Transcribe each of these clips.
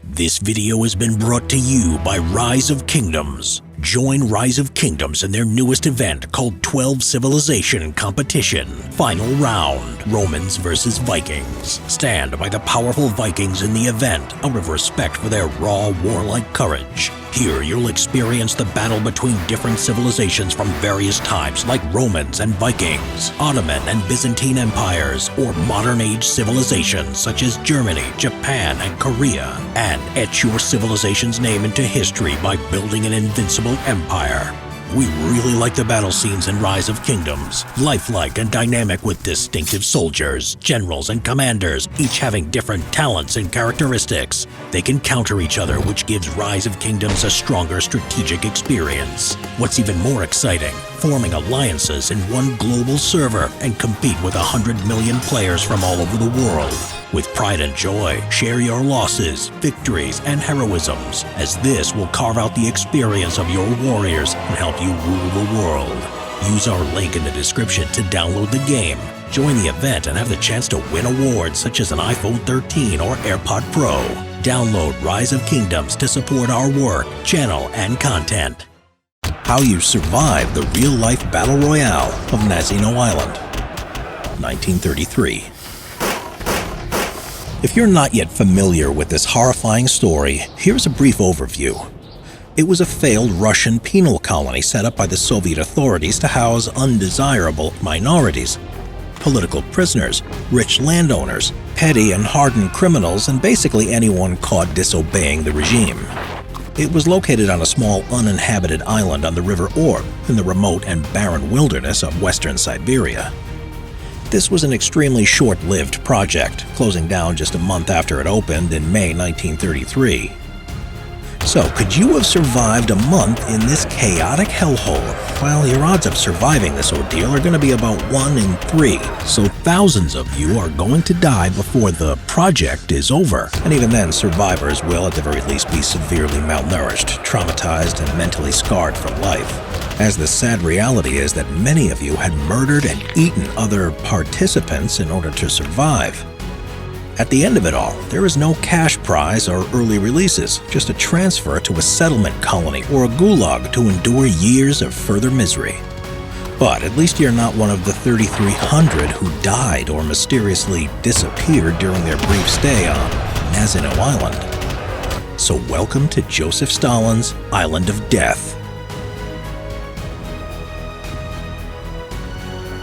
This video has been brought to you by Rise of Kingdoms. Join Rise of Kingdoms in their newest event called 12 Civilization Competition. Final round, Romans versus Vikings. Stand by the powerful Vikings in the event out of respect for their raw, warlike courage. Here you'll experience the battle between different civilizations from various times like Romans and Vikings, Ottoman and Byzantine empires, or modern-age civilizations such as Germany, Japan, and Korea. And etch your civilization's name into history by building an invincible empire. We really like the battle scenes in Rise of Kingdoms, lifelike and dynamic with distinctive soldiers, generals, and commanders, each having different talents and characteristics. They can counter each other, which gives Rise of Kingdoms a stronger strategic experience. What's even more exciting, forming alliances in one global server and compete with 100 million players from all over the world. With pride and joy, share your losses, victories, and heroisms, as this will carve out the experience of your warriors and help you rule the world. Use our link in the description to download the game, join the event, and have the chance to win awards such as an iPhone 13 or AirPod Pro. Download Rise of Kingdoms to support our work, channel, and content. How you survive the real-life Battle Royale of Nazino Island, 1933. If you're not yet familiar with this horrifying story, here's a brief overview. It was a failed Russian penal colony set up by the Soviet authorities to house undesirable minorities, political prisoners, rich landowners, petty and hardened criminals, and basically anyone caught disobeying the regime. It was located on a small uninhabited island on the River Orb in the remote and barren wilderness of western Siberia. This was an extremely short-lived project, closing down just a month after it opened in May 1933. So, could you have survived a month in this chaotic hellhole? Well, your odds of surviving this ordeal are going to be about 1 in 3, so thousands of you are going to die before the project is over. And even then, survivors will at the very least be severely malnourished, traumatized, and mentally scarred for life. As the sad reality is that many of you had murdered and eaten other participants in order to survive. At the end of it all, there is no cash prize or early releases, just a transfer to a settlement colony or a gulag to endure years of further misery. But at least you're not one of the 3,300 who died or mysteriously disappeared during their brief stay on Nazino Island. So welcome to Joseph Stalin's Island of Death.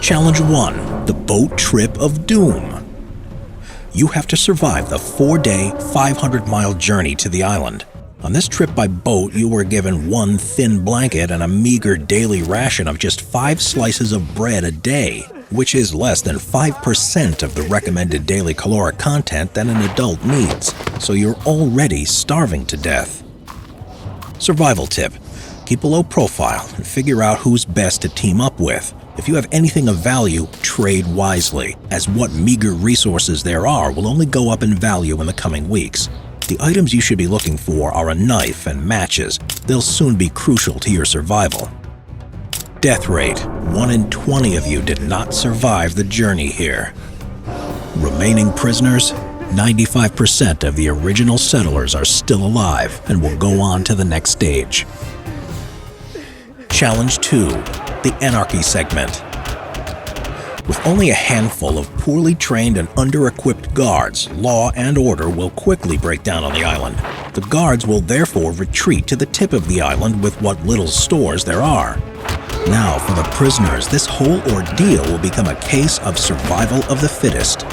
Challenge 1. The Boat Trip of Doom. You have to survive the 4-day, 500-mile journey to the island. On this trip by boat, you were given one thin blanket and a meager daily ration of just 5 slices of bread a day, which is less than 5% of the recommended daily caloric content that an adult needs, so you're already starving to death. Survival tip. Keep a low profile and figure out who's best to team up with. If you have anything of value, trade wisely, as what meager resources there are will only go up in value in the coming weeks. The items you should be looking for are a knife and matches. They'll soon be crucial to your survival. Death rate. 1 in 20 of you did not survive the journey here. Remaining prisoners. 95% of the original settlers are still alive and will go on to the next stage. Challenge 2. The Anarchy Segment. With only a handful of poorly trained and under-equipped guards, law and order will quickly break down on the island. The guards will therefore retreat to the tip of the island with what little stores there are. Now, for the prisoners, this whole ordeal will become a case of survival of the fittest.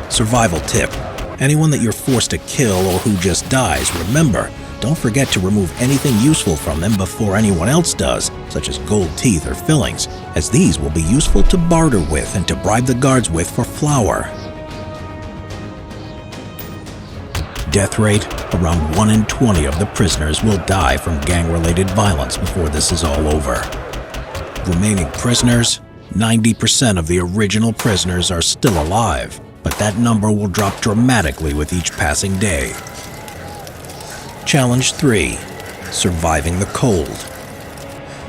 Survival tip. Anyone that you're forced to kill or who just dies, remember, don't forget to remove anything useful from them before anyone else does, such as gold teeth or fillings, as these will be useful to barter with and to bribe the guards with for flour. Death rate. Around 1 in 20 of the prisoners will die from gang-related violence before this is all over. Remaining prisoners. 90% of the original prisoners are still alive, but that number will drop dramatically with each passing day. Challenge 3. Surviving the cold.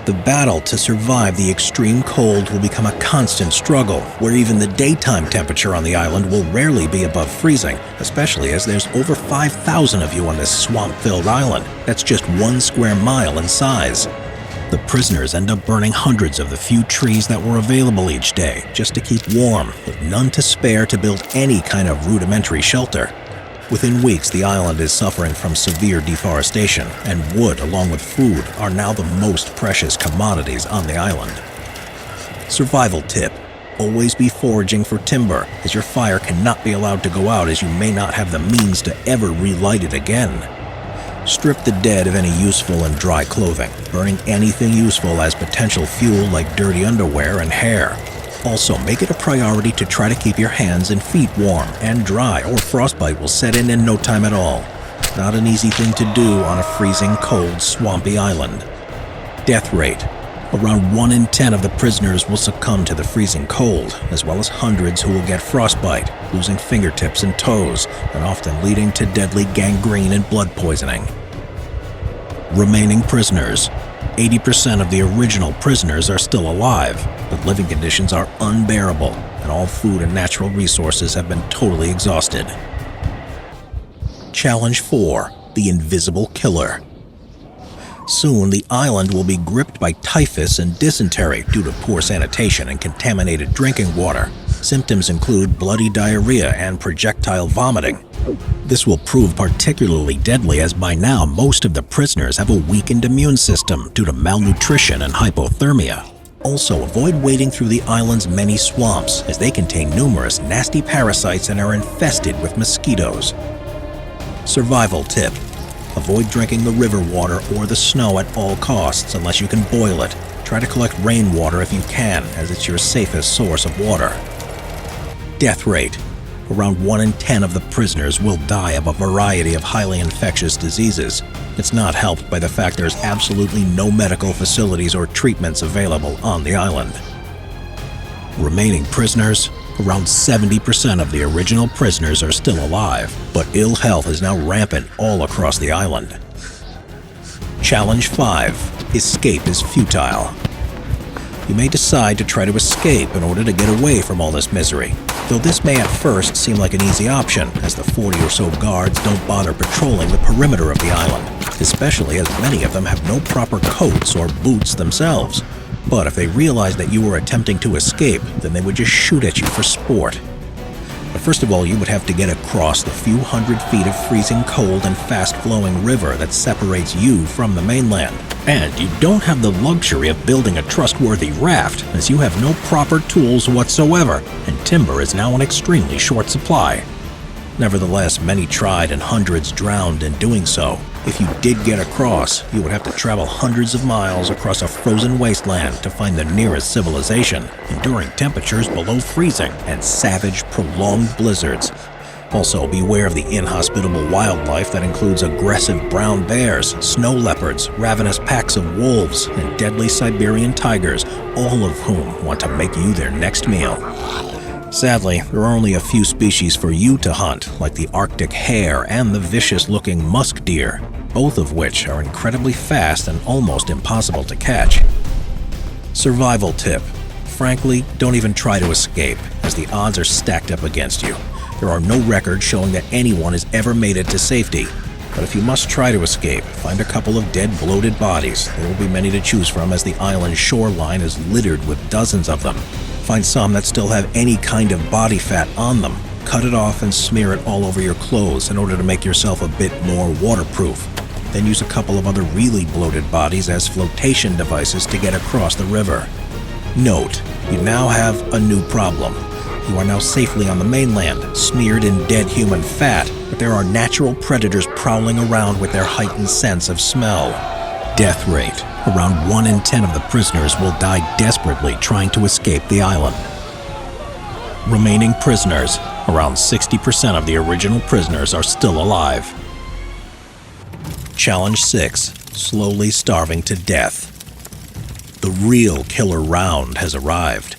The battle to survive the extreme cold will become a constant struggle, where even the daytime temperature on the island will rarely be above freezing, especially as there's over 5,000 of you on this swamp-filled island that's just 1 square mile in size. The prisoners end up burning hundreds of the few trees that were available each day just to keep warm, with none to spare to build any kind of rudimentary shelter. Within weeks, the island is suffering from severe deforestation, and wood, along with food, are now the most precious commodities on the island. Survival tip: always be foraging for timber, as your fire cannot be allowed to go out, as you may not have the means to ever relight it again. Strip the dead of any useful and dry clothing, burning anything useful as potential fuel like dirty underwear and hair. Also, make it a priority to try to keep your hands and feet warm and dry, or frostbite will set in no time at all. Not an easy thing to do on a freezing cold, swampy island. Death rate: around 1 in 10 of the prisoners will succumb to the freezing cold, as well as hundreds who will get frostbite, losing fingertips and toes, and often leading to deadly gangrene and blood poisoning. Remaining prisoners: 80% of the original prisoners are still alive, but living conditions are unbearable, and all food and natural resources have been totally exhausted. Challenge 4: the Invisible Killer. Soon, the island will be gripped by typhus and dysentery due to poor sanitation and contaminated drinking water. Symptoms include bloody diarrhea and projectile vomiting. This will prove particularly deadly, as by now most of the prisoners have a weakened immune system due to malnutrition and hypothermia. Also, avoid wading through the island's many swamps, as they contain numerous nasty parasites and are infested with mosquitoes. Survival tip: avoid drinking the river water or the snow at all costs unless you can boil it. Try to collect rainwater if you can, as it's your safest source of water. Death rate: around 1 in 10 of the prisoners will die of a variety of highly infectious diseases. It's not helped by the fact there's absolutely no medical facilities or treatments available on the island. Remaining prisoners: around 70% of the original prisoners are still alive, but ill health is now rampant all across the island. Challenge 5: escape is futile. You may decide to try to escape in order to get away from all this misery, though this may at first seem like an easy option, as the 40 or so guards don't bother patrolling the perimeter of the island, especially as many of them have no proper coats or boots themselves. But if they realized that you were attempting to escape, then they would just shoot at you for sport. But first of all, you would have to get across the few hundred feet of freezing cold and fast-flowing river that separates you from the mainland. And you don't have the luxury of building a trustworthy raft, as you have no proper tools whatsoever, and timber is now in extremely short supply. Nevertheless, many tried and hundreds drowned in doing so. If you did get across, you would have to travel hundreds of miles across a frozen wasteland to find the nearest civilization, enduring temperatures below freezing and savage, prolonged blizzards. Also, beware of the inhospitable wildlife that includes aggressive brown bears, snow leopards, ravenous packs of wolves, and deadly Siberian tigers, all of whom want to make you their next meal. Sadly, there are only a few species for you to hunt, like the Arctic hare and the vicious-looking musk deer, both of which are incredibly fast and almost impossible to catch. Survival tip: frankly, don't even try to escape, as the odds are stacked up against you. There are no records showing that anyone has ever made it to safety. But if you must try to escape, find a couple of dead, bloated bodies. There will be many to choose from, as the island's shoreline is littered with dozens of them. Find some that still have any kind of body fat on them. Cut it off and smear it all over your clothes in order to make yourself a bit more waterproof. Then use a couple of other really bloated bodies as flotation devices to get across the river. Note: you now have a new problem. You are now safely on the mainland, smeared in dead human fat, but there are natural predators prowling around with their heightened sense of smell. Death rate: around 1 in 10 of the prisoners will die desperately trying to escape the island. Remaining prisoners: around 60% of the original prisoners are still alive. Challenge 6: slowly starving to death. The real killer round has arrived.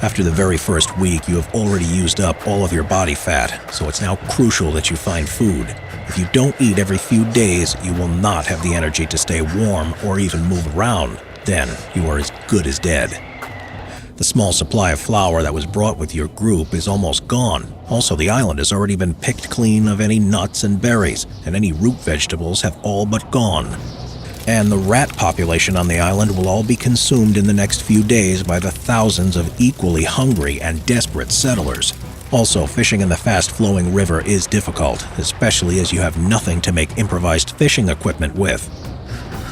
After the very first week, you have already used up all of your body fat, so it's now crucial that you find food. If you don't eat every few days, you will not have the energy to stay warm or even move around. then you are as good as dead. The small supply of flour that was brought with your group is almost gone. Also, the island has already been picked clean of any nuts and berries, and any root vegetables have all but gone. And the rat population on the island will all be consumed in the next few days by the thousands of equally hungry and desperate settlers. Also, fishing in the fast-flowing river is difficult, especially as you have nothing to make improvised fishing equipment with.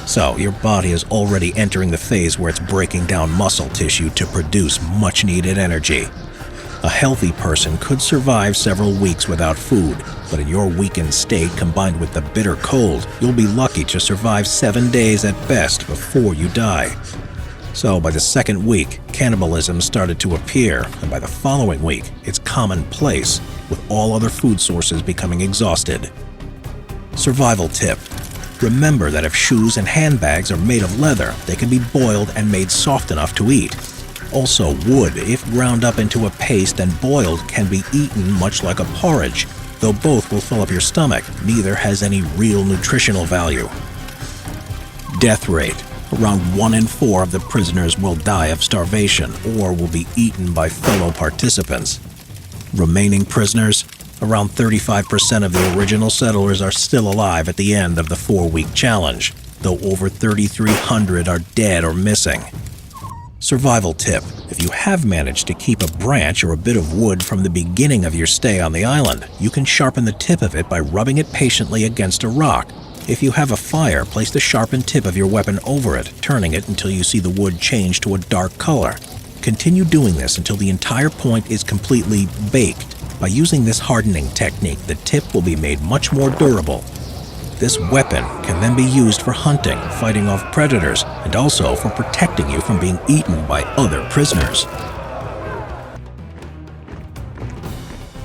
So, your body is already entering the phase where it's breaking down muscle tissue to produce much-needed energy. A healthy person could survive several weeks without food, but in your weakened state combined with the bitter cold, you'll be lucky to survive 7 days at best before you die. So, by the second week, cannibalism started to appear, and by the following week, it's commonplace, with all other food sources becoming exhausted. Survival tip. Remember that if shoes and handbags are made of leather, they can be boiled and made soft enough to eat. Also, wood, if ground up into a paste and boiled, can be eaten much like a porridge. Though both will fill up your stomach, neither has any real nutritional value. Death rate. Around 1 in 4 of the prisoners will die of starvation or will be eaten by fellow participants. Remaining prisoners. Around 35% of the original settlers are still alive at the end of the 4-week challenge, though over 3,300 are dead or missing. Survival tip. If you have managed to keep a branch or a bit of wood from the beginning of your stay on the island, you can sharpen the tip of it by rubbing it patiently against a rock. If you have a fire, place the sharpened tip of your weapon over it, turning it until you see the wood change to a dark color. Continue doing this until the entire point is completely baked. By using this hardening technique, the tip will be made much more durable. This weapon can then be used for hunting, fighting off predators, and also for protecting you from being eaten by other prisoners.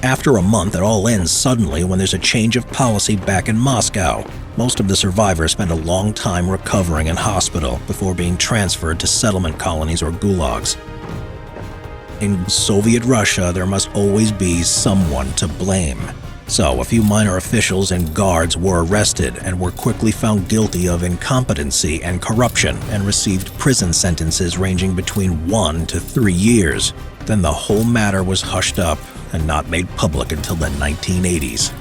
After a month, it all ends suddenly when there's a change of policy back in Moscow. Most of the survivors spend a long time recovering in hospital before being transferred to settlement colonies or gulags. In Soviet Russia, there must always be someone to blame. So, a few minor officials and guards were arrested and were quickly found guilty of incompetency and corruption and received prison sentences ranging between 1 to 3 years. Then the whole matter was hushed up and not made public until the 1980s.